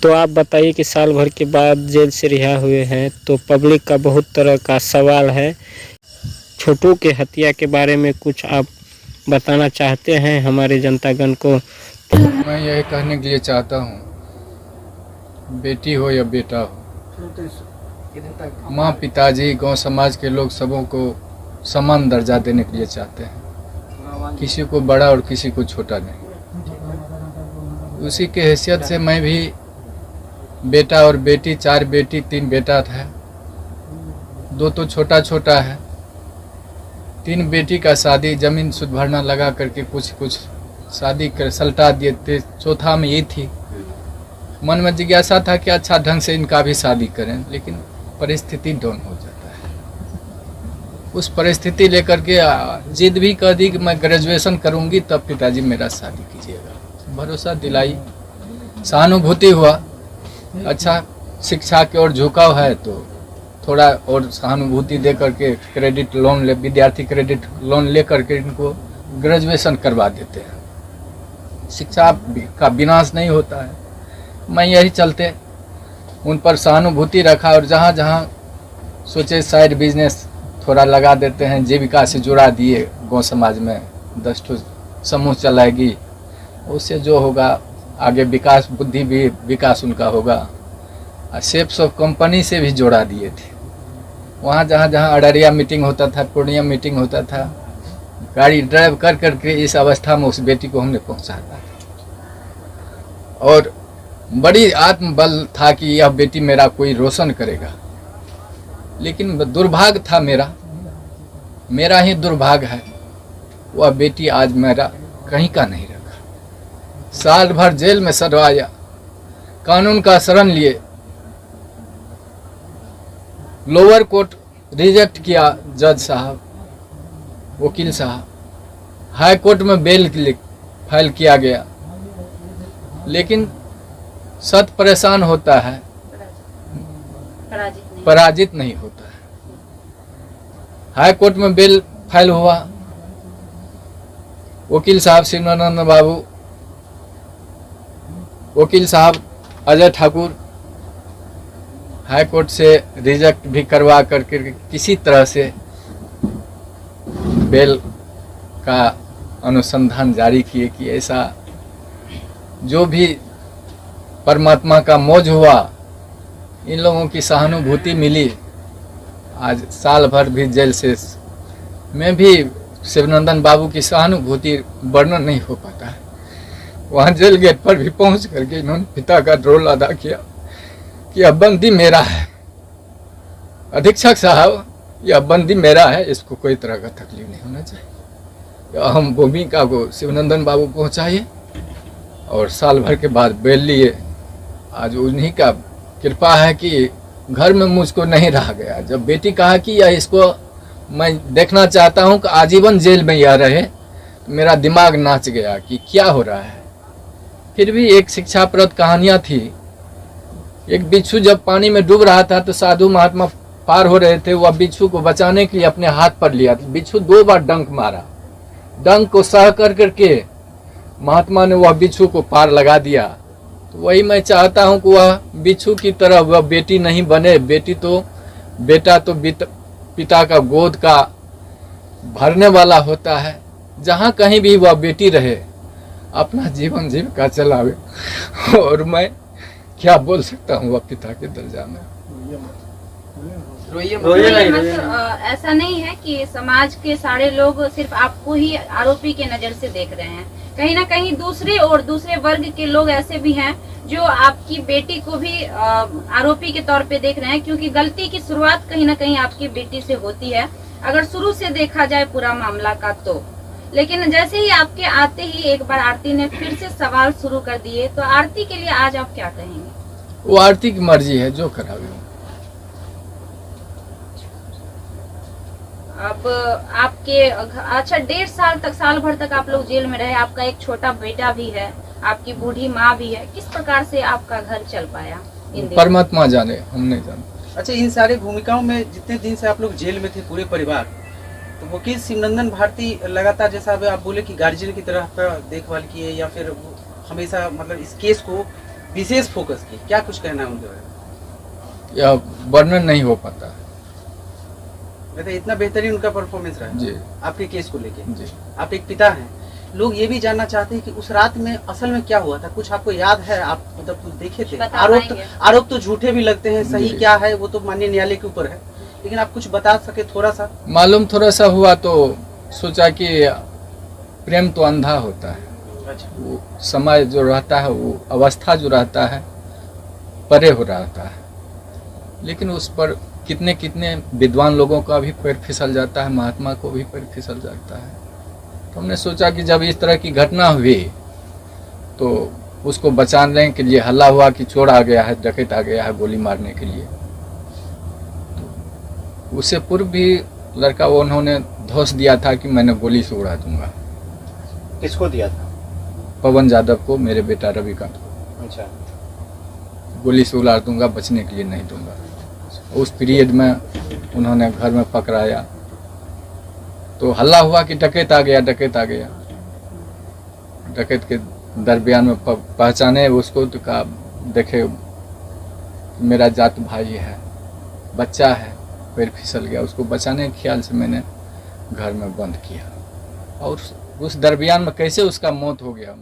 तो आप बताइए कि साल भर के बाद जेल से रिहा हुए हैं, तो पब्लिक का बहुत तरह का सवाल है। छोटू के हत्या के बारे में कुछ आप बताना चाहते हैं हमारे जनतागण को? मैं यही कहने के लिए चाहता हूँ, बेटी हो या बेटा हो, माँ पिताजी गांव समाज के लोग सबों को समान दर्जा देने के लिए चाहते हैं, किसी को बड़ा और किसी को छोटा नहीं। उसी के हैसियत से मैं भी बेटा और बेटी, 4 बेटी 3 बेटा था, 2 तो छोटा छोटा है। 3 बेटी का शादी जमीन सुध भरना लगा करके कुछ शादी कर सलटा दिए थे। चौथा में ये थी, मन में जिज्ञासा था कि अच्छा ढंग से इनका भी शादी करें, लेकिन परिस्थिति डाउन हो जाता है। उस परिस्थिति लेकर के जिद भी कर दी कि मैं ग्रेजुएशन करूंगी तब पिताजी मेरा शादी कीजिएगा। भरोसा दिलाई, सहानुभूति हुआ, अच्छा शिक्षा की ओर झुकाव है तो थोड़ा और सहानुभूति दे करके क्रेडिट लोन विद्यार्थी क्रेडिट लोन ले करके इनको ग्रेजुएशन करवा देते हैं। शिक्षा का विनाश नहीं होता है। मैं यही चलते उन पर सहानुभूति रखा और जहाँ जहाँ सोचे साइड बिजनेस थोड़ा लगा देते हैं, जीविका से जुड़ा दिए। गांव समाज में 10 ठो समूह चलाएगी, उससे जो होगा आगे विकास, बुद्धि भी विकास उनका होगा। सेप्स ऑफ कंपनी से भी जोड़ा दिए थे। वहाँ जहाँ जहाँ अडरिया मीटिंग होता था, पूर्णिया मीटिंग होता था, गाड़ी ड्राइव कर करके इस अवस्था में उस बेटी को हमने पहुँचा था। और बड़ी आत्मबल था कि यह बेटी मेरा कोई रोशन करेगा। लेकिन दुर्भाग्य था मेरा ही दुर्भाग्य है, वह बेटी आज मेरा कहीं का नहीं रखा। साल भर जेल में सड़वाया, कानून का शरण लिए, लोअर कोर्ट रिजेक्ट किया, जज साहब, वकील साहब, हाई कोर्ट में बेल फाइल किया गया, लेकिन सत परेशान होता है, पराजित नहीं होता है। हाई कोर्ट में बेल फाइल हुआ, वकील साहब शिवानंद बाबू, वकील साहब अजय ठाकुर हाई कोर्ट से रिजेक्ट भी करवा करके किसी तरह से बेल का अनुसंधान जारी किए कि ऐसा जो भी परमात्मा का मौज हुआ, इन लोगों की सहानुभूति मिली। आज साल भर भी जेल से में भी शिवनंदन बाबू की सहानुभूति वर्णन नहीं हो पाता है। वहाँ जेल गेट पर भी पहुँच करके इन्होंने पिता का रोल अदा किया कि अब बंदी मेरा है, अधीक्षक साहब यह बंदी मेरा है, इसको कोई तरह का तकलीफ नहीं होना चाहिए। हम भूमिका को शिवनंदन बाबू पहुँचाइए और साल भर के बाद बेल लिए। आज उन्हीं का कृपा है कि घर में मुझको नहीं रहा गया। जब बेटी कहा कि यह इसको मैं देखना चाहता हूँ कि आजीवन जेल में यह रहे, तो मेरा दिमाग नाच गया कि क्या हो रहा है। फिर भी एक शिक्षाप्रद कहानियाँ थी। एक बिच्छू जब पानी में डूब रहा था तो साधु महात्मा पार हो रहे थे, वह बिच्छू को बचाने के लिए अपने हाथ पर लिया। तो बिच्छू 2 बार डंक मारा, डंक को सह कर करके महात्मा ने वह बिच्छू को पार लगा दिया। तो वही मैं चाहता हूं कि वह बिच्छू की तरह वह बेटी नहीं बने। बेटा तो पिता का गोद का भरने वाला होता है। जहां कहीं भी वह बेटी रहे, अपना जीवन जीविका चलावे। और मैं क्या बोल सकता हूँ वह पिता के दर्जा में। ऐसा नहीं है कि समाज के सारे लोग सिर्फ आपको ही आरोपी के नजर से देख रहे हैं। कहीं ना कहीं दूसरे वर्ग के लोग ऐसे भी हैं जो आपकी बेटी को भी आरोपी के तौर पे देख रहे हैं, क्योंकि गलती की शुरुआत कहीं ना कहीं आपकी बेटी से होती है, अगर शुरू से देखा जाए पूरा मामला का तो। लेकिन जैसे ही आपके आते ही एक बार आरती ने फिर से सवाल शुरू कर दिए, तो आरती के लिए आज आप क्या कहेंगे? वो आरती की मर्जी है, जो करावे। अब आपके अच्छा 1.5 साल तक, साल भर तक आप लोग जेल में रहे, आपका एक छोटा बेटा भी है, आपकी बूढ़ी माँ भी है, किस प्रकार से आपका घर चल पाया? परमात्मा जाने, हम नहीं जानते। अच्छा, इन सारी भूमिकाओं में जितने दिन से आप लोग जेल में थे पूरे परिवार, तो वकील शिवनंदन भारती लगातार, जैसा आप बोले कि गार्जियन की तरह आपका देखभाल किए, या फिर हमेशा मतलब इस केस को विशेष फोकस की, क्या कुछ कहना है उनके बारे में? यह वर्णन नहीं हो पाता है। मतलब इतना बेहतरीन उनका परफॉर्मेंस रहा जी आपके केस को लेके। जी। आप एक पिता हैं, लोग ये भी जानना चाहते हैं कि उस रात में असल में क्या हुआ था, कुछ आपको याद है? आप मतलब कुछ देखे थे? बता पाएंगे? आरोप तो झूठे भी लगते हैं, सही जी। क्या है वो तो माननीय न्यायालय के ऊपर है, लेकिन आप कुछ बता सके थोड़ा सा? मालूम थोड़ा सा हुआ तो सोचा कि प्रेम तो अंधा होता है, अच्छा। वो समय जो रहता है, वो अवस्था जो रहता है परे हो रहता है, लेकिन उस पर कितने कितने विद्वान लोगों का भी पैर फिसल जाता है, महात्मा को भी पैर फिसल जाता है। तो हमने सोचा कि जब इस तरह की घटना हुई तो उसको बचाने के लिए हल्ला हुआ कि चोर आ गया है, डकैत आ गया है गोली मारने के लिए। तो उससे पूर्व भी लड़का वो उन्होंने धौंस दिया था कि मैंने गोली से उड़ा दूंगा। किसको दिया था? पवन यादव को, मेरे बेटा रवि का, अच्छा। गोली से उड़ा दूंगा, बचने के लिए नहीं दूंगा। उस पीरियड में उन्होंने घर में पकड़ाया तो हल्ला हुआ कि डकैत आ गया, डकैत आ गया। डकैत के दरमियान में पहचाने उसको तो कहा देखे मेरा जात भाई है, बच्चा है, पैर फिसल गया। उसको बचाने के ख्याल से मैंने घर में बंद किया और उस दरमियान में कैसे उसका मौत हो गया